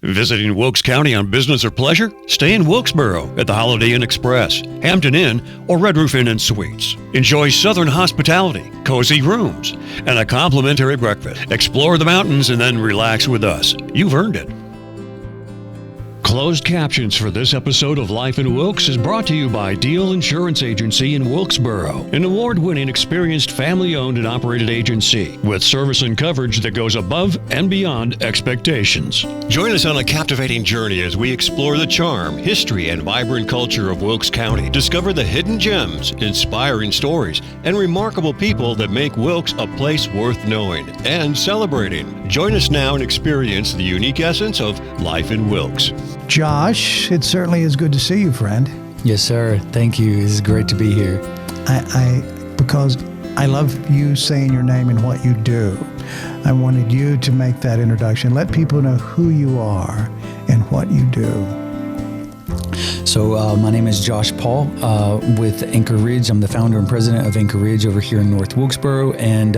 Visiting Wilkes County on business or pleasure? Stay in Wilkesboro at the Holiday Inn Express, Hampton Inn, or Red Roof Inn and Suites. Enjoy Southern hospitality, cozy rooms, and a complimentary breakfast. Explore the mountains and then relax with us. You've earned it. Closed captions for this episode of Life in Wilkes is brought to you by Deal Insurance Agency in Wilkesboro, an award-winning, experienced, family-owned and operated agency with service and coverage that goes above and beyond expectations. Join us on a captivating journey as we explore the charm, history, and vibrant culture of Wilkes County. Discover the hidden gems, inspiring stories, and remarkable people that make Wilkes a place worth knowing and celebrating. Join us now and experience the unique essence of Life in Wilkes. Josh, it certainly is good to see you, friend. Yes, sir. Thank you. It's great to be here. Because I love you saying your name and what you do. I wanted you to make that introduction. Let people know who you are and what you do. So my name is Josh Paul with Anchor Ridge. I'm the founder and president of Anchor Ridge over here in North Wilkesboro. And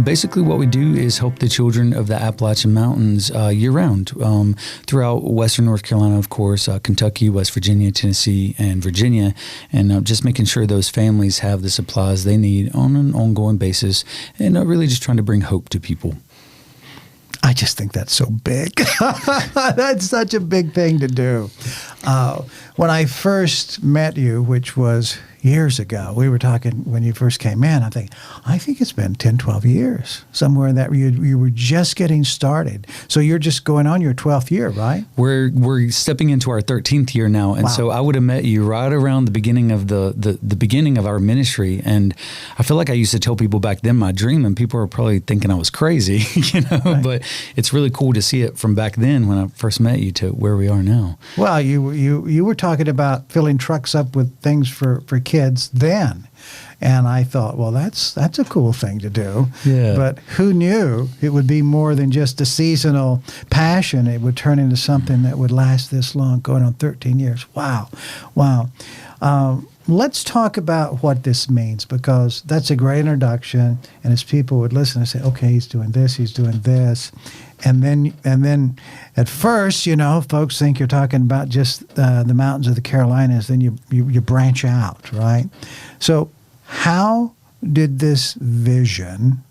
basically what we do is help the children of the Appalachian Mountains year-round throughout Western North Carolina, of course, Kentucky, West Virginia, Tennessee, and Virginia, and just making sure those families have the supplies they need on an ongoing basis, and really just trying to bring hope to people. I just think that's so big. That's such a big thing to do. When I first met you, which was years ago, we were talking when you first came in, I think it's been 10, 12 years, somewhere in that you were just getting started. So you're just going on your 12th year, right? We're stepping into our 13th year now. And so I would have met you right around the beginning of the beginning of our ministry. And I feel like I used to tell people back then my dream, and people were probably thinking I was crazy, right. But it's really cool to see it from back then when I first met you to where we are now. Well, you were talking about filling trucks up with things for kids then. And I thought, well, that's a cool thing to do. Yeah. But who knew it would be more than just a seasonal passion? It would turn into something that would last this long, going on 13 years. Wow. Let's talk about what this means, because that's a great introduction. And as people would listen and say, okay, he's doing this. And then at first, folks think you're talking about just the mountains of the Carolinas. Then you branch out, right? So how did this vision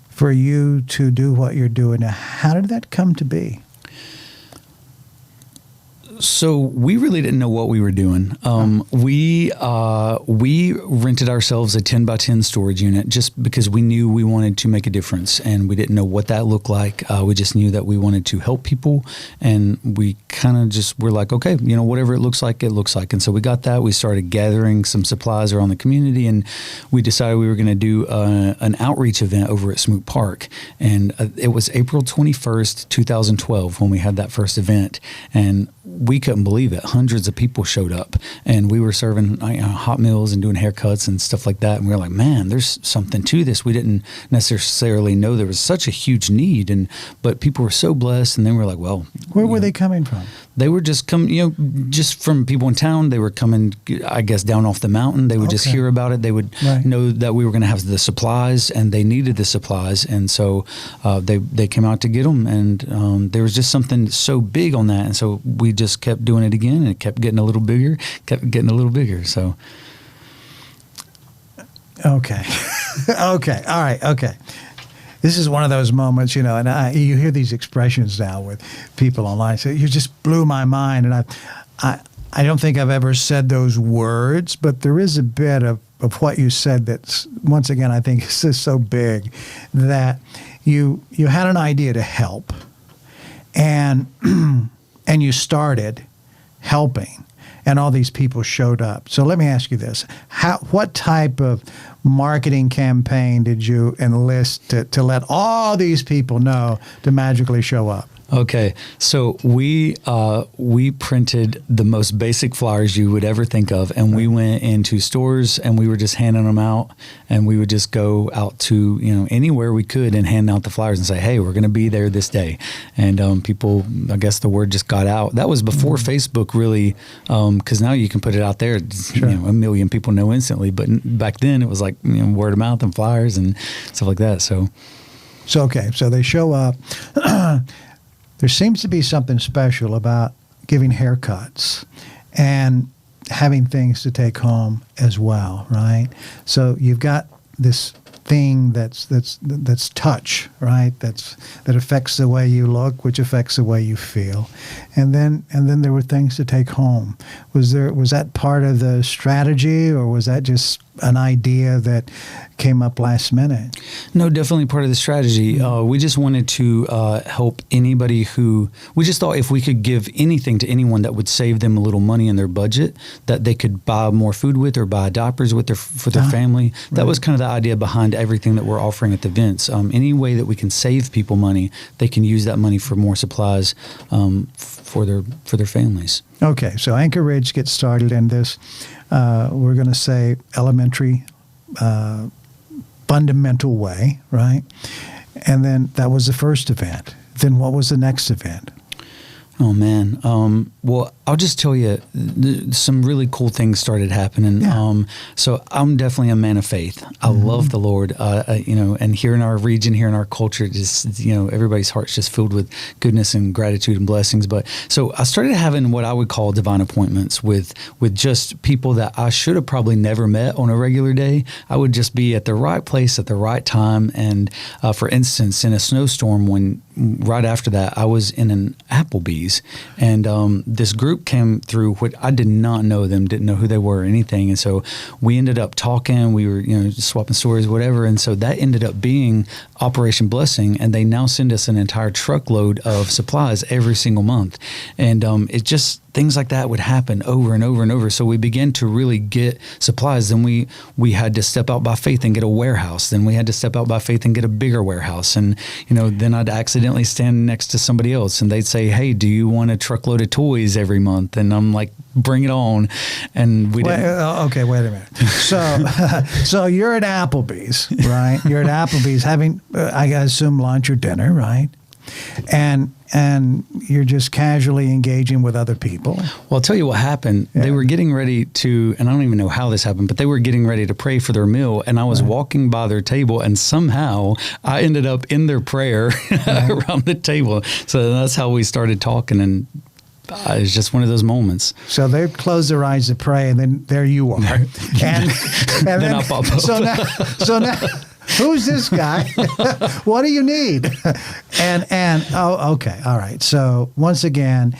for you to do what you're doing now, how did that come to be? So we really didn't know what we were doing. We rented ourselves a 10 by 10 storage unit just because we knew we wanted to make a difference, and we didn't know what that looked like. We just knew that we wanted to help people, and we kind of just were like, okay, whatever it looks like, it looks like. And so we got that. We started gathering some supplies around the community, and we decided we were going to do an outreach event over at Smoot Park. And it was April 21st, 2012 when we had that first event, and we couldn't believe it. Hundreds of people showed up, and we were serving hot meals and doing haircuts and stuff like that. And we were like, man, there's something to this. We didn't necessarily know there was such a huge need, but people were so blessed. And then we were like, well, where were they coming from? They were just coming, just from people in town. They were coming, I guess, down off the mountain. They would just hear about it. They would know that we were going to have the supplies, and they needed the supplies. And so they came out to get them, and there was just something so big on that. And so we just kept doing it again, and it kept getting a little bigger, So. Okay. All right. Okay. This is one of those moments, and you hear these expressions now with people online. So you just blew my mind, and I don't think I've ever said those words, but there is a bit of what you said that's, once again, I think is just so big, that you had an idea to help, and you started helping, and all these people showed up. So let me ask you this. What type of marketing campaign did you enlist to let all these people know to magically show up? Okay, so we printed the most basic flyers you would ever think of, and we went into stores and we were just handing them out, and we would just go out to anywhere we could and hand out the flyers and say, hey, we're going to be there this day, and people, I guess the word just got out. That was before Facebook really, because now you can put it out there, Sure. A million people know instantly, but back then it was like word of mouth and flyers and stuff like that. So okay, so they show up. there seems to be something special about giving haircuts and having things to take home as well, right? So you've got this thing that's touch, right? That affects the way you look, which affects the way you feel, and then there were things to take home. Was that part of the strategy, or was that just an idea that came up last minute? No, definitely part of the strategy. We just wanted to help anybody we just thought if we could give anything to anyone that would save them a little money in their budget, that they could buy more food with or buy diapers with for their family. That was kind of the idea behind everything that we're offering at the events. Any way that we can save people money, they can use that money for more supplies for their families. Okay, so Anchor Ridge gets started in this, we're going to say elementary, fundamental way, right? And then that was the first event. Then what was the next event? Oh, man. Well, I'll just tell you, some really cool things started happening. Yeah. So I'm definitely a man of faith. I love the Lord, and here in our region, here in our culture, just, everybody's heart's just filled with goodness and gratitude and blessings. But so I started having what I would call divine appointments with just people that I should have probably never met on a regular day. I would just be at the right place at the right time. And for instance, in a snowstorm, right after that, I was in an Applebees, and this group came through. What I did not know them, didn't know who they were or anything, and so we ended up talking. We were, just swapping stories, whatever, and so that ended up being Operation Blessing, and they now send us an entire truckload of supplies every single month, and it just. Things like that would happen over and over and over. So we began to really get supplies. Then we had to step out by faith and get a warehouse. Then we had to step out by faith and get a bigger warehouse. And, then I'd accidentally stand next to somebody else and they'd say, hey, do you want a truckload of toys every month? And I'm like, bring it on. And we didn't. Okay, wait a minute. So you're at Applebee's, right? You're at Applebee's having, I assume, lunch or dinner, right? And you're just casually engaging with other people. Well, I'll tell you what happened. Yeah. They were getting ready to, and I don't even know how this happened, but they were getting ready to pray for their meal, and I was walking by their table, and somehow I ended up in their prayer around the table. So that's how we started talking, and it was just one of those moments. So they close their eyes to pray, and then there you are. and then I pop up. So now who's this guy? What do you need? Okay, all right. So once again,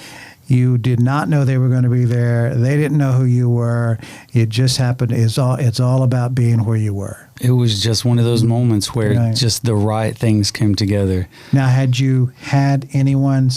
you did not know they were going to be there. They didn't know who you were. It just happened. It's all about being where you were. It was just one of those moments where just the right things came together. Now, had you had anyone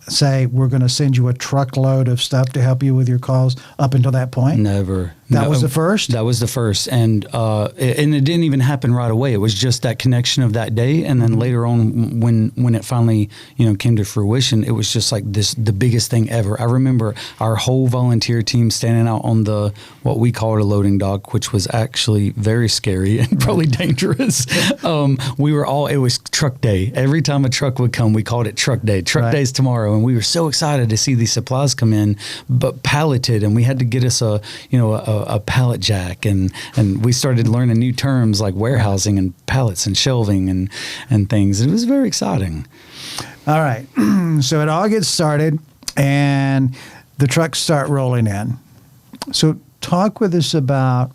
say, we're going to send you a truckload of stuff to help you with your calls up until that point? Never. That was the first? That was the first. And it didn't even happen right away. It was just that connection of that day. And then later on, when it finally, came to fruition, it was just like the biggest thing ever. I remember our whole volunteer team standing out on what we called a loading dock, which was actually very scary and probably dangerous. It was truck day. Every time a truck would come, we called it truck day. Truck day's tomorrow. And we were so excited to see these supplies come in, but palleted. And we had to get us a pallet jack, and we started learning new terms like warehousing and pallets and shelving and things. It was very exciting. All right. So it all gets started and the trucks start rolling in. So talk with us about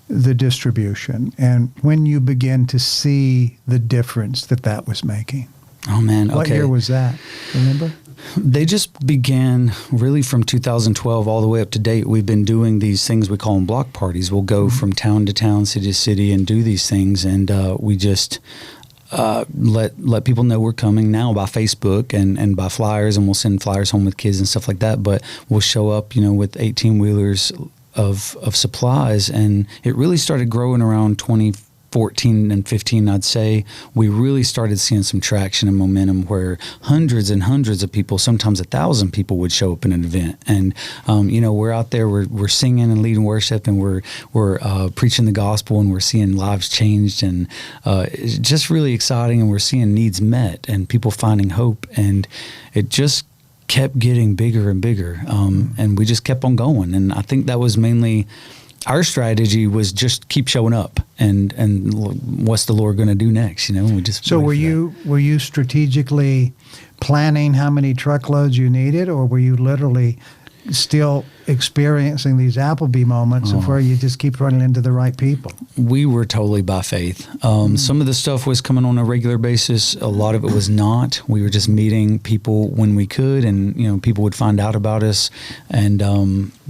the distribution and when you begin to see the difference that was making. Oh, man. Okay. What year was that? Remember? They just began really from 2012 all the way up to date. We've been doing these things, we call them block parties. We'll go from town to town, city to city, and do these things. And we just let people know we're coming now by Facebook and by flyers, and we'll send flyers home with kids and stuff like that. But we'll show up, with 18-wheelers of supplies. And it really started growing around 2014 and 15, I'd say. We really started seeing some traction and momentum where hundreds and hundreds of people, sometimes 1,000 people would show up in an event. And, we're out there, we're singing and leading worship, and we're preaching the gospel, and we're seeing lives changed, and it's just really exciting. And we're seeing needs met and people finding hope. And it just kept getting bigger and bigger. And we just kept on going. And I think that was mainly our strategy, was just keep showing up, and what's the Lord going to do next? We just so were you strategically planning how many truckloads you needed, or were you literally still experiencing these Applebee moments of where you just keep running into the right people? We were totally by faith. Some of the stuff was coming on a regular basis. A lot of it was not. We were just meeting people when we could, and people would find out about us, and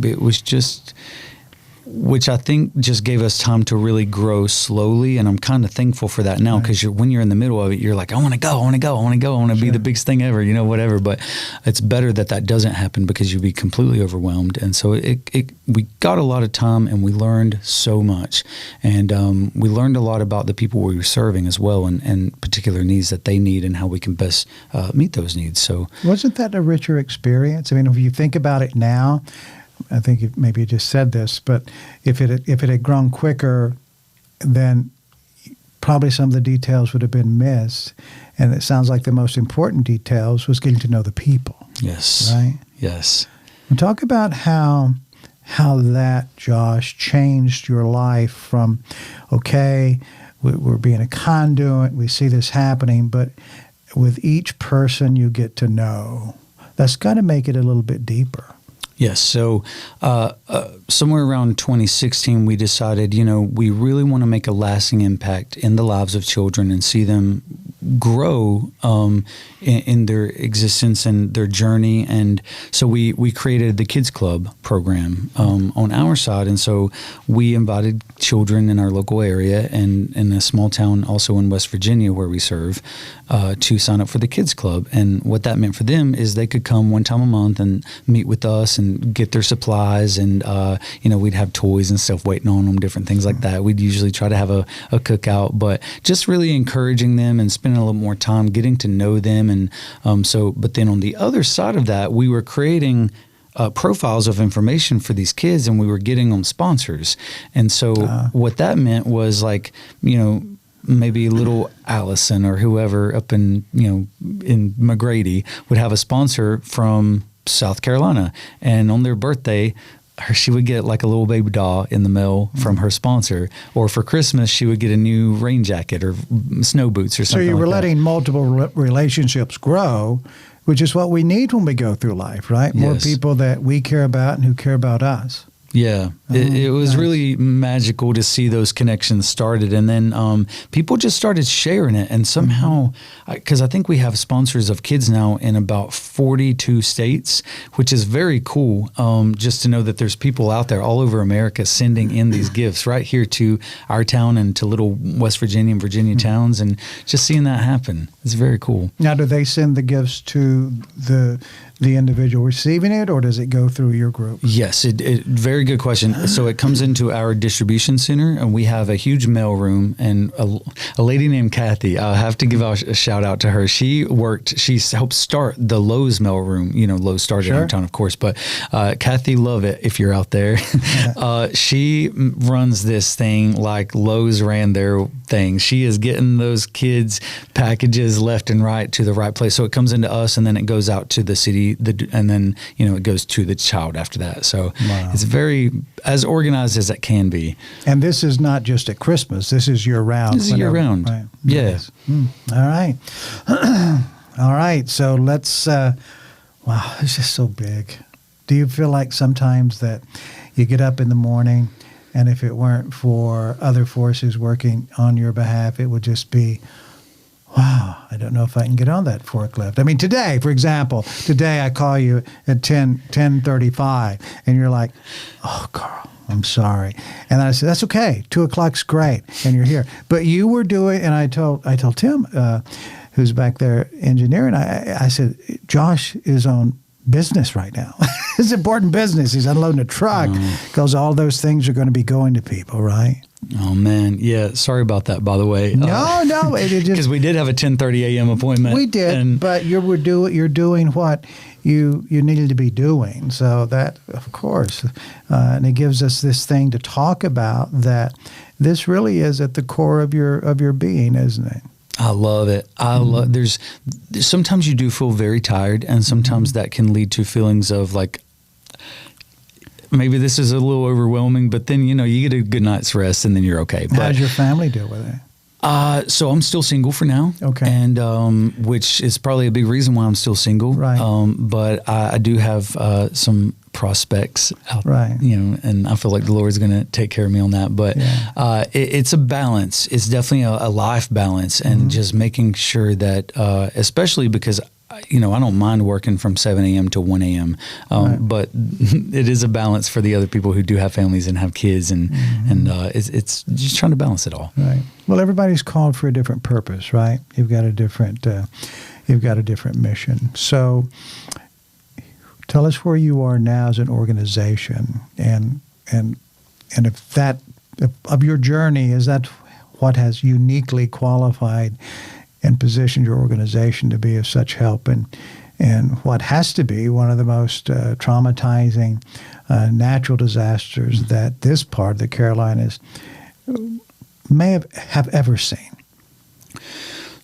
it was just, which I think just gave us time to really grow slowly. And I'm kind of thankful for that now, because when you're in the middle of it, you're like, I want to go, I want to go, I want to go, I want to be the biggest thing ever, whatever. But it's better that doesn't happen, because you'd be completely overwhelmed. And so we got a lot of time, and we learned so much. And we learned a lot about the people we were serving as well, and particular needs that they need, and how we can best meet those needs. So wasn't that a richer experience? I mean, if you think about it now, I think maybe you just said this, but if it had grown quicker, then probably some of the details would have been missed. And it sounds like the most important details was getting to know the people. Yes. Right? Yes. And talk about how that, Josh, changed your life from, okay, we're being a conduit, we see this happening, but with each person you get to know, that's got to make it a little bit deeper. Yes. So somewhere around 2016, we decided, we really want to make a lasting impact in the lives of children and see them grow in their existence and their journey. And so we created the Kids Club program on our side. And so we invited children in our local area and in a small town also in West Virginia where we serve to sign up for the Kids Club. And what that meant for them is they could come one time a month and meet with us and get their supplies. And, we'd have toys and stuff waiting on them, different things like that. We'd usually try to have a cookout, but just really encouraging them and spending a little more time getting to know them. And but then on the other side of that, we were creating profiles of information for these kids, and we were getting them sponsors. And so what that meant was maybe little Allison or whoever up in McGrady would have a sponsor from South Carolina, and on their birthday, she would get like a little baby doll in the mail from her sponsor, or for Christmas she would get a new rain jacket or snow boots or something. So you were like letting multiple relationships grow, which is what we need when we go through life, right? Yes. More people that we care about and who care about us. Yeah, it was really magical to see those connections started. And then people just started sharing it. And somehow, because I think we have sponsors of kids now in about 42 states, which is very cool, just to know that there's people out there all over America sending in these gifts right here to our town and to little West Virginia and Virginia towns. And just seeing that happen is very cool. Now, do they send the gifts to the individual receiving it, or does it go through your group? Yes, very good question. So it comes into our distribution center, and we have a huge mail room, and a lady named Kathy, I'll have to give a shout out to her. She helped start the Lowe's mail room. Lowe's started in our town, of course, but Kathy Lovett, if you're out there, she runs this thing like Lowe's ran their thing. She is getting those kids' packages left and right to the right place. So it comes into us, and then it goes out to the city, and then it goes to the child after that. So it's very as organized as it can be. And this is not just at Christmas. This is year round. This is year round. Right. Yeah. All right. All right. So let's. Wow, it's just so big. Do you feel like sometimes that you get up in the morning, and if it weren't for other forces working on your behalf, it would just be, wow, I don't know if I can get on that forklift. I mean, today, for example, I call you at 10:35, and you're like, oh, Carl, I'm sorry. And I said, that's okay. 2:00's great, and you're here. But you were doing, and I told Tim, who's back there engineering, I said, Josh is on business right now. It's important business. He's unloading a truck because all those things are going to be going to people, right? Oh, man. Yeah. Sorry about that, by the way. No. Because we did have a 10:30 a.m. appointment. We did, but you're doing what you needed to be doing. So that, of course, and it gives us this thing to talk about that this really is at the core of your being, isn't it? I love it. There's sometimes you do feel very tired, and sometimes that can lead to feelings of like, maybe this is a little overwhelming, but then, you get a good night's rest and then you're okay. How does your family deal with it? So I'm still single for now. Okay. And which is probably a big reason why I'm still single. Right. But I do have some prospects out, Right. and I feel like the Lord's going to take care of me on that. But it's a balance. It's definitely a life balance, and just making sure that, especially because I don't mind working from 7 a.m. to 1 a.m. But it is a balance for the other people who do have families and have kids, and it's just trying to balance it all. Right. Well, everybody's called for a different purpose, right? You've got a different mission. So, tell us where you are now as an organization, and if that of your journey, is that what has uniquely qualified and positioned your organization to be of such help, and what has to be one of the most traumatizing natural disasters that this part of the Carolinas may have ever seen?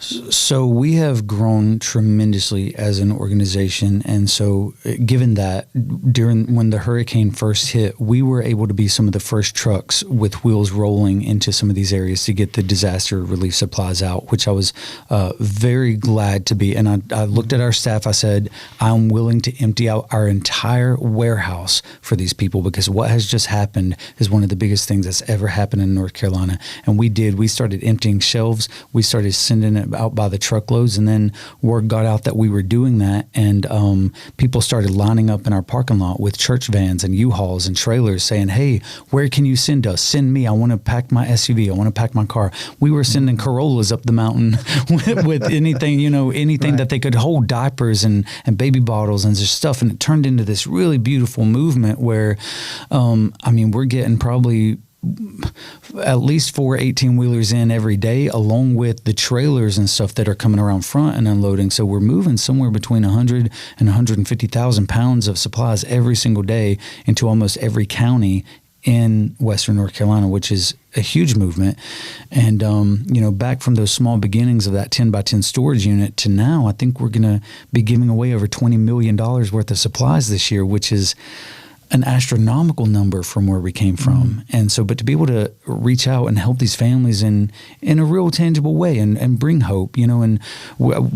So we have grown tremendously as an organization, and so given that, when the hurricane first hit, we were able to be some of the first trucks with wheels rolling into some of these areas to get the disaster relief supplies out, which I was very glad to be. And I looked at our staff, I said, I'm willing to empty out our entire warehouse for these people, because what has just happened is one of the biggest things that's ever happened in North Carolina. And we started emptying shelves, we started sending it out by the truckloads, and then word got out that we were doing that, and people started lining up in our parking lot with church vans and U-Hauls and trailers saying, hey, where can you send us? Send me. I want to pack my SUV. I want to pack my car. We were sending Corollas up the mountain with anything, anything that they could hold, diapers and baby bottles and just stuff. And it turned into this really beautiful movement where, we're getting probably at least 4 18-wheelers in every day, along with the trailers and stuff that are coming around front and unloading. So we're moving somewhere between 100 and 150,000 pounds of supplies every single day into almost every county in Western North Carolina, which is a huge movement. And, back from those small beginnings of that 10x10 storage unit to now, I think we're going to be giving away over $20 million worth of supplies this year, which is an astronomical number from where we came from. And so, but to be able to reach out and help these families in a real tangible way and bring hope, and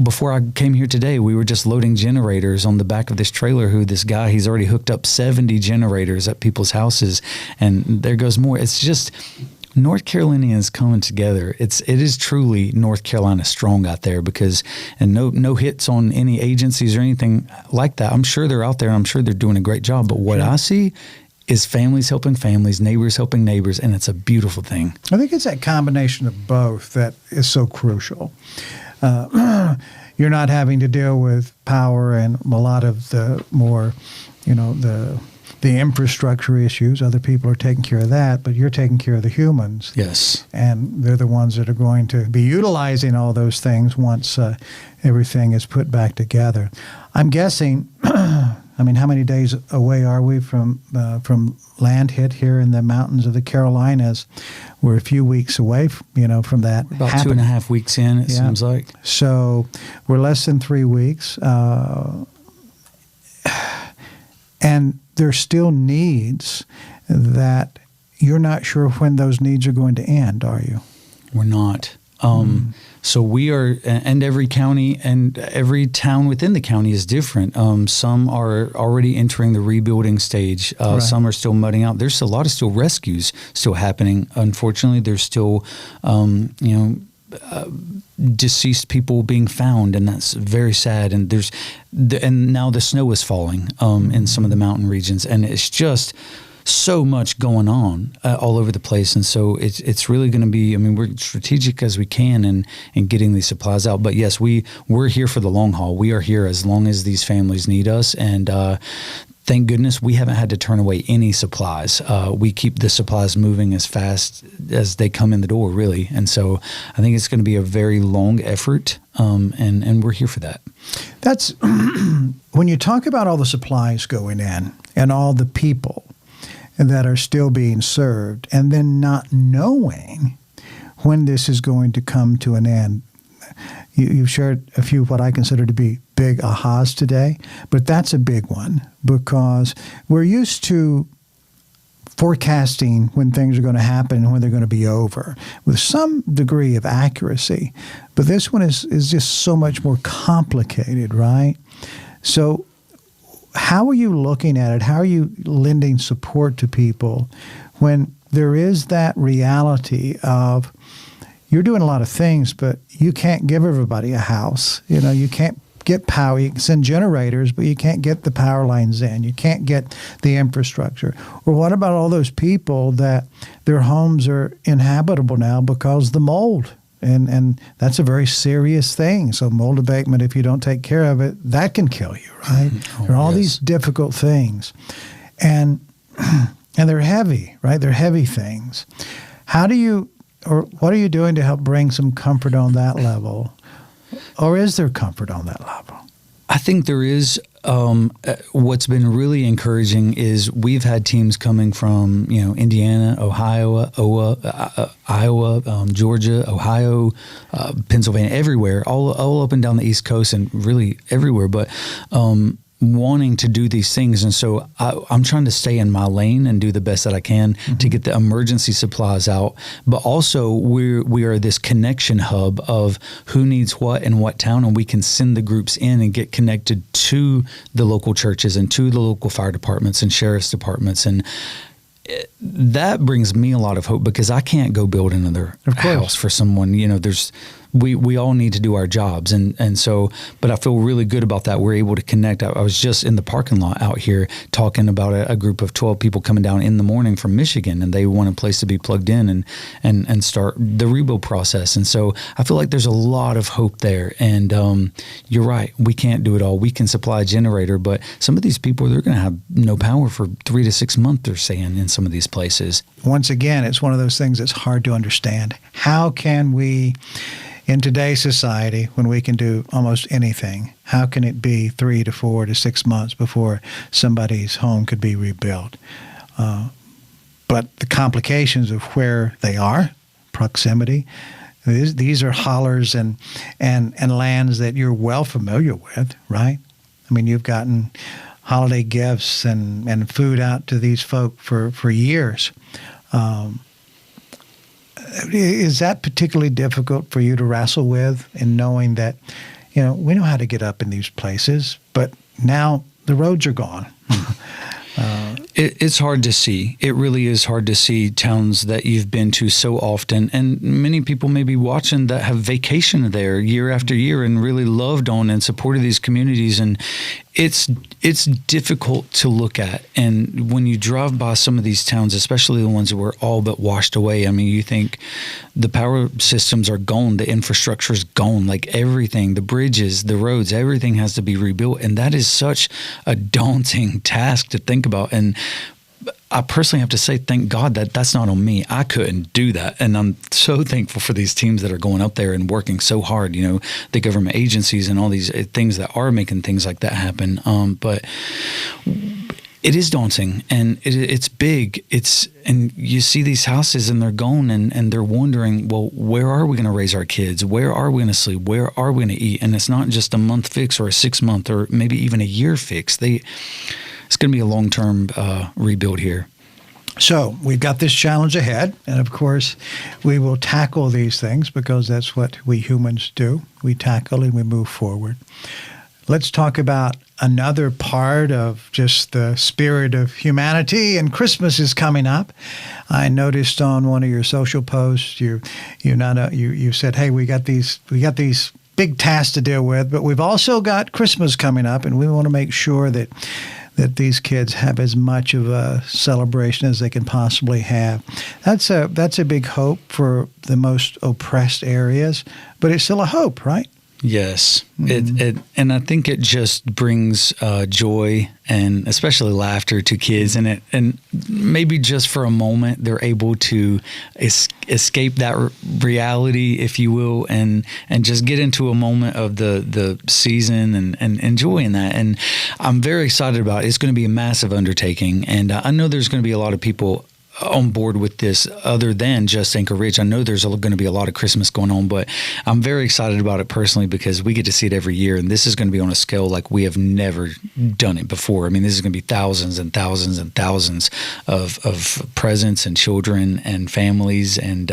before I came here today, we were just loading generators on the back of this trailer, he's already hooked up 70 generators at people's houses, and there goes more. It's just North Carolinians coming together. It is truly North Carolina strong out there, and no hits on any agencies or anything like that. I'm sure they're out there, and I'm sure they're doing a great job. But what I see is families helping families, neighbors helping neighbors, and it's a beautiful thing. I think it's that combination of both that is so crucial. You're not having to deal with power and a lot of the more, the infrastructure issues. Other people are taking care of that, but you're taking care of the humans. Yes. And they're the ones that are going to be utilizing all those things once everything is put back together. I'm guessing, how many days away are we from land hit here in the mountains of the Carolinas? We're a few weeks away, from that. We're about 2.5 weeks in, it seems like. So we're less than 3 weeks. And there's still needs that you're not sure when those needs are going to end, are you? We're not. So we are, and every county and every town within the county is different. Some are already entering the rebuilding stage. Right. Some are still mudding out. There's a lot of still rescues still happening. Unfortunately, there's still, deceased people being found, and that's very sad. And and now the snow is falling in some of the mountain regions, and it's just so much going on all over the place. And so it's really going to be, we're strategic as we can in getting these supplies out. But yes, we're here for the long haul. We are here as long as these families need us. And thank goodness we haven't had to turn away any supplies. We keep the supplies moving as fast as they come in the door, really. And so I think it's going to be a very long effort, and we're here for that. That's when you talk about all the supplies going in and all the people that are still being served, and then not knowing when this is going to come to an end. You've shared a few what I consider to be big ahas today, but that's a big one, because we're used to forecasting when things are going to happen and when they're going to be over with some degree of accuracy. But this one is just so much more complicated, right? So how are you looking at it? How are you lending support to people when there is that reality of you're doing a lot of things, but you can't give everybody a house. You can't get power. You can send generators, but you can't get the power lines in. You can't get the infrastructure. Or what about all those people that their homes are inhabitable now because of the mold? And that's a very serious thing. So mold abatement, if you don't take care of it, that can kill you, right? There are all these difficult things. And they're heavy, right? They're heavy things. What are you doing to help bring some comfort on that level? Or is there comfort on that level? I think there is. What's been really encouraging is we've had teams coming from, Indiana, Ohio, Iowa, Georgia, Ohio, Pennsylvania, everywhere, all up and down the East Coast and really everywhere. But wanting to do these things. And so I'm trying to stay in my lane and do the best that I can to get the emergency supplies out. But also we are this connection hub of who needs what in what town, and we can send the groups in and get connected to the local churches and to the local fire departments and sheriff's departments. And that brings me a lot of hope because I can't go build another house for someone. We all need to do our jobs. And so, but I feel really good about that. We're able to connect. I was just in the parking lot out here talking about a group of 12 people coming down in the morning from Michigan, and they want a place to be plugged in and start the rebuild process. And so I feel like there's a lot of hope there. And you're right. We can't do it all. We can supply a generator, but some of these people, they're going to have no power for 3 to 6 months, they're saying, in some of these places. Once again, it's one of those things that's hard to understand. How can we, in today's society, when we can do almost anything, how can it be 3 to 4 to 6 months before somebody's home could be rebuilt? But the complications of where they are, proximity, these are hollers and lands that you're well familiar with, right? I mean, you've gotten holiday gifts and food out to these folk for years. Is that particularly difficult for you to wrestle with in knowing that, we know how to get up in these places, but now the roads are gone? It's hard to see. It really is hard to see towns that you've been to so often. And many people may be watching that have vacationed there year after year and really loved on and supported these communities. And it's difficult to look at. And when you drive by some of these towns, especially the ones that were all but washed away, I mean, you think the power systems are gone, the infrastructure is gone, like everything, the bridges, the roads, everything has to be rebuilt. And that is such a daunting task to think about. And I personally have to say, thank God that that's not on me. I couldn't do that. And I'm so thankful for these teams that are going up there and working so hard, the government agencies and all these things that are making things like that happen. But it is daunting and it's big. And you see these houses and they're gone and they're wondering, well, where are we going to raise our kids? Where are we going to sleep? Where are we going to eat? And it's not just a month fix or a 6 month or maybe even a year fix. It's going to be a long-term rebuild here. So we've got this challenge ahead, and of course, we will tackle these things because that's what we humans do. We tackle and we move forward. Let's talk about another part of just the spirit of humanity, and Christmas is coming up. I noticed on one of your social posts, you said, "Hey, we got these big tasks to deal with, but we've also got Christmas coming up, and we want to make sure that these kids have as much of a celebration as they can possibly have." That's a big hope for the most oppressed areas, but it's still a hope, right? Yes. And I think it just brings joy and especially laughter to kids. And maybe just for a moment, they're able to escape that reality, if you will, and just get into a moment of the season and enjoying that. And I'm very excited about it. It's going to be a massive undertaking. And I know there's going to be a lot of people on board with this other than just Anchor Ridge. I know there's going to be a lot of Christmas going on, but I'm very excited about it personally because we get to see it every year, and this is going to be on a scale like we have never done it before. I mean, this is going to be thousands and thousands and thousands of presents and children and families, and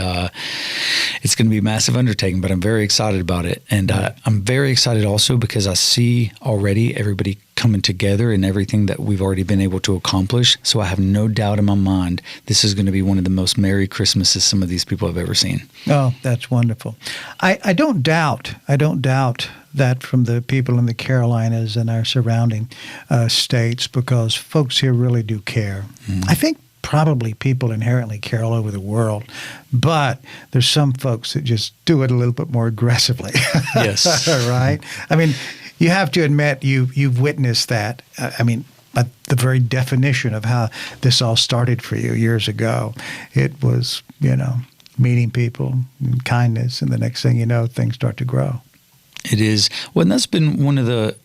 it's going to be a massive undertaking, but I'm very excited about it. And I'm very excited also because I see already everybody coming together and everything that we've already been able to accomplish. So I have no doubt in my mind this is going to be one of the most Merry Christmases some of these people have ever seen. Oh, that's wonderful. I don't doubt that from the people in the Carolinas and our surrounding states, because folks here really do care. Mm. I think probably people inherently care all over the world, but there's some folks that just do it a little bit more aggressively. Yes. Right? I mean, you have to admit you've witnessed that. But the very definition of how this all started for you years ago, it was, meeting people and kindness, and the next thing you know, things start to grow. It is. Well, and that's been one of the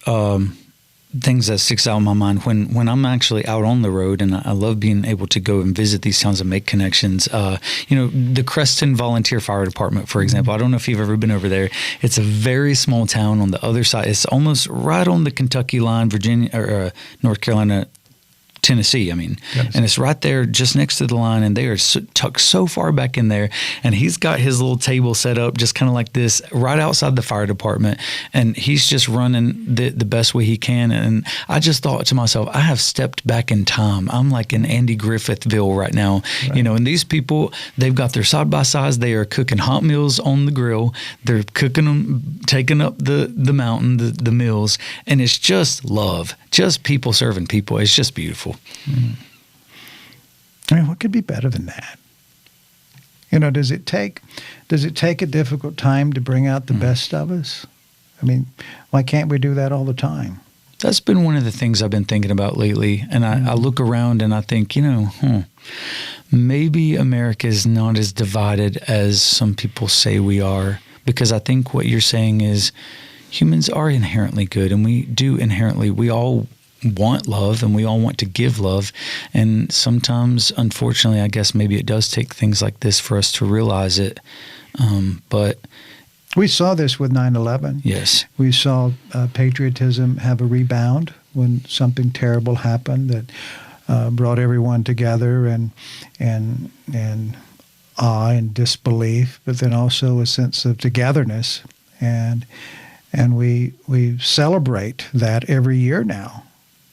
things that sticks out in my mind when I'm actually out on the road, and I love being able to go and visit these towns and make connections. The Creston Volunteer Fire Department, for example. I don't know if you've ever been over there. It's a very small town on the other side. It's almost right on the Kentucky line, Virginia or North Carolina, Tennessee, Yes. And it's right there just next to the line, and they are tucked so far back in there, and he's got his little table set up just kind of like this right outside the fire department, and he's just running the best way he can. And I just thought to myself, I have stepped back in time. I'm like in Andy Griffithville right now, right. And these people, they've got their side-by-sides. They are cooking hot meals on the grill. They're cooking them, taking up the mountain, the meals, and it's just love. Just people serving people. It's just beautiful. Mm. What could be better than that? Does it take a difficult time to bring out the best of us? Why can't we do that all the time? That's been one of the things I've been thinking about lately. And I look around and I think, maybe America is not as divided as some people say we are. Because I think what you're saying is humans are inherently good, and we all want love, and we all want to give love. And sometimes, unfortunately, I guess maybe it does take things like this for us to realize it. But we saw this with 9/11. Yes. We saw patriotism have a rebound when something terrible happened that brought everyone together and awe and disbelief, but then also a sense of togetherness. And we celebrate that every year now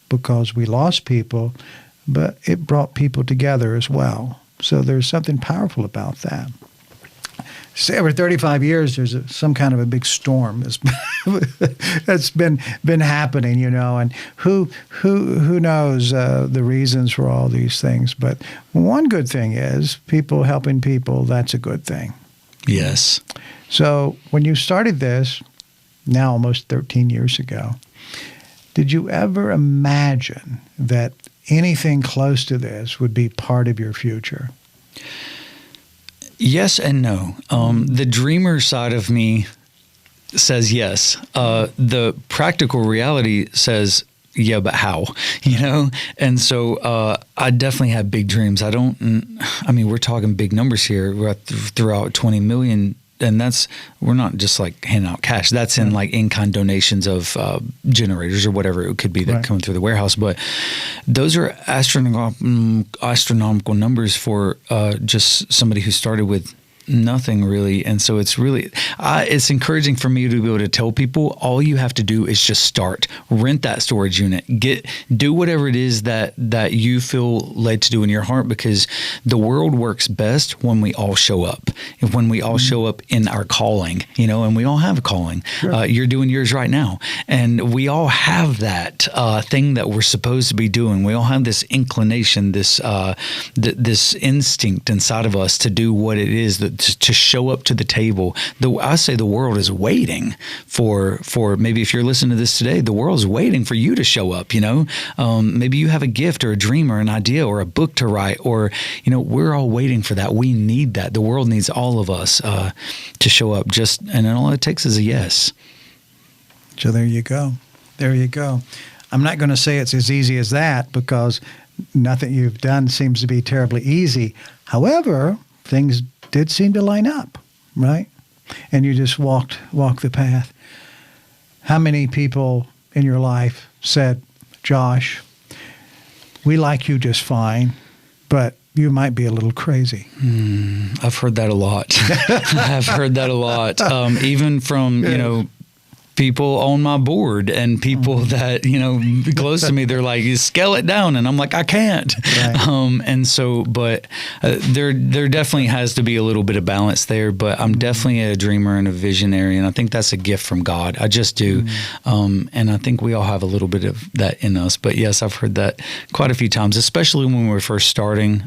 because we lost people, but it brought people together as well. So there's something powerful about that. So every 35 years, there's some kind of a big storm that's been happening, and who knows the reasons for all these things. But one good thing is people helping people. That's a good thing. Yes. So when you started this, now almost 13 years ago, did you ever imagine that anything close to this would be part of your future? Yes and no. The dreamer side of me says yes. The practical reality says, yeah, but how? And so I definitely have big dreams. We're talking big numbers here. We're throughout 20 million. And we're not just like handing out cash. That's in like in-kind donations of generators or whatever it could be that come through the warehouse. But those are astronomical numbers for just somebody who started with nothing really. And so it's really, it's encouraging for me to be able to tell people all you have to do is just start, rent that storage unit, do whatever it is that you feel led to do in your heart, because the world works best when we all show up, when we all show up in our calling, and we all have a calling. Sure. You're doing yours right now. And we all have that thing that we're supposed to be doing. We all have this inclination, this instinct inside of us to do what it is that to show up to the table. I say the world is waiting for maybe if you're listening to this today, the world's waiting for you to show up, maybe you have a gift or a dream or an idea or a book to write, or, we're all waiting for that. We need that. The world needs all of us to show up, and all it takes is a yes. So there you go. I'm not going to say it's as easy as that, because nothing you've done seems to be terribly easy. However, things did seem to line up, right? And you just walked the path. How many people in your life said, Josh, we like you just fine, but you might be a little crazy? I've heard that a lot. I've heard that a lot. Even from, people on my board and people that, close to me, they're like, you scale it down. And I'm like, I can't. Right. And so, but there definitely has to be a little bit of balance there, but I'm definitely a dreamer and a visionary. And I think that's a gift from God. I just do. And I think we all have a little bit of that in us. But yes, I've heard that quite a few times, especially when we were first starting.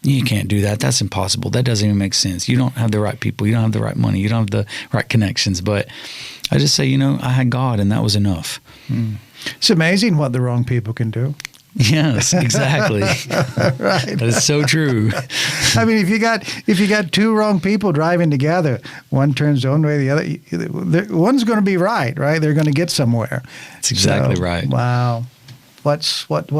You can't do that. That's impossible. That doesn't even make sense. You don't have the right people. You don't have the right money. You don't have the right connections. But I just say, I had God, and that was enough. It's amazing what the wrong people can do. Yes, exactly. Right. That's so true. I mean, if you got two wrong people driving together, one turns one way, the other, one's going to be right? They're going to get somewhere. That's exactly right. Wow. What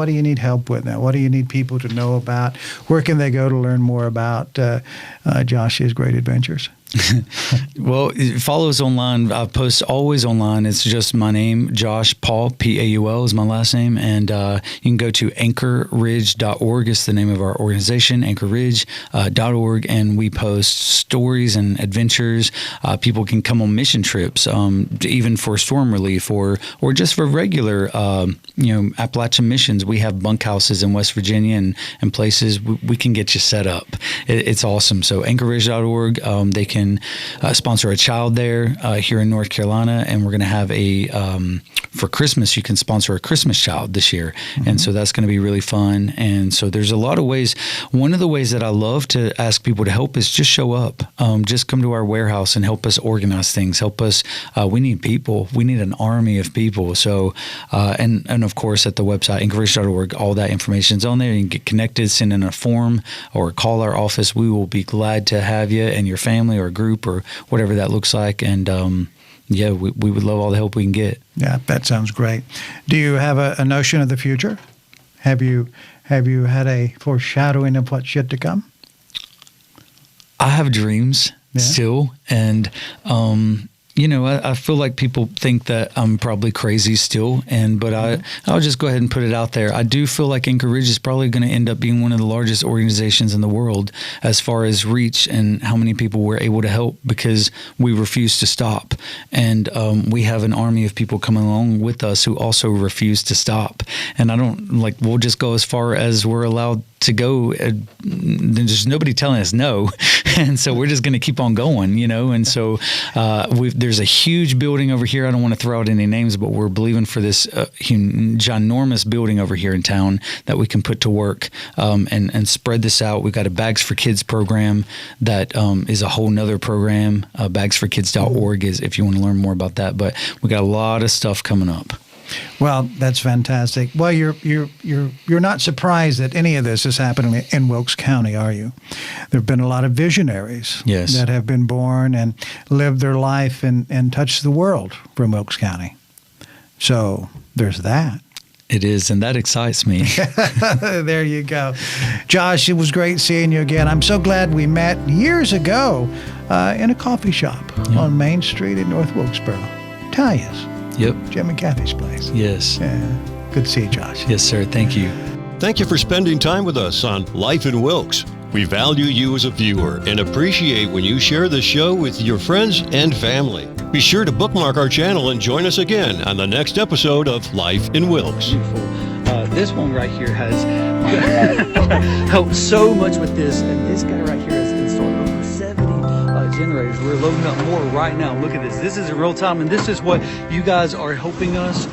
do you need help with now? What do you need people to know about? Where can they go to learn more about Josh's great adventures? Well, follow us online. I post always online. It's just my name, Josh Paul, Paul is my last name. And you can go to anchorridge.org. It's the name of our organization, anchorridge.org. And we post stories and adventures. People can come on mission trips, even for storm relief or just for regular, Appalachian missions. We have bunkhouses in West Virginia and places we can get you set up. It's awesome. So anchorridge.org, they can sponsor a child there here in North Carolina, and we're going to have for Christmas, you can sponsor a Christmas child this year. And so that's going to be really fun. And so there's a lot of ways. One of the ways that I love to ask people to help is just show up. Just come to our warehouse and help us organize things. Help us. We need people. We need an army of people. So, and of course at the website, anchorridge.org, all that information is on there. You can get connected, send in a form, or call our office. We will be glad to have you and your family or group or whatever that looks like. And we would love all the help we can get. Yeah, that sounds great. Do you have a notion of the future? Have you had a foreshadowing of what's yet to come? I have dreams still, and I feel like people think that I'm probably crazy still, but I'll just go ahead and put it out there. I do feel like Anchorage is probably going to end up being one of the largest organizations in the world as far as reach and how many people we're able to help, because we refuse to stop. And we have an army of people coming along with us who also refuse to stop. And we'll just go as far as we're allowed to go. There's nobody telling us no. And so we're just going to keep on going, And so there's a huge building over here. I don't want to throw out any names, but we're believing for this ginormous building over here in town that we can put to work and spread this out. We've got a Bags for Kids program that is a whole nother program. Bagsforkids.org is if you want to learn more about that. But we got a lot of stuff coming up. Well, that's fantastic. Well, you're not surprised that any of this is happening in Wilkes County, are you? There have been a lot of visionaries that have been born and lived their life and touched the world from Wilkes County. So there's that. It is, and that excites me. There you go. Josh, it was great seeing you again. I'm so glad we met years ago in a coffee shop on Main Street in North Wilkesboro. Talia's. Yep. Jim and Kathy's place. Yes. Yeah. Good to see you, Josh. Yes, sir. Thank you. Thank you for spending time with us on Life in Wilkes. We value you as a viewer and appreciate when you share the show with your friends and family. Be sure to bookmark our channel and join us again on the next episode of Life in Wilkes. This one right here has helped so much with this, and this guy right here has installed over 70 generators. We're loading up more right now. Look at this. This is in real time, and this is what you guys are helping us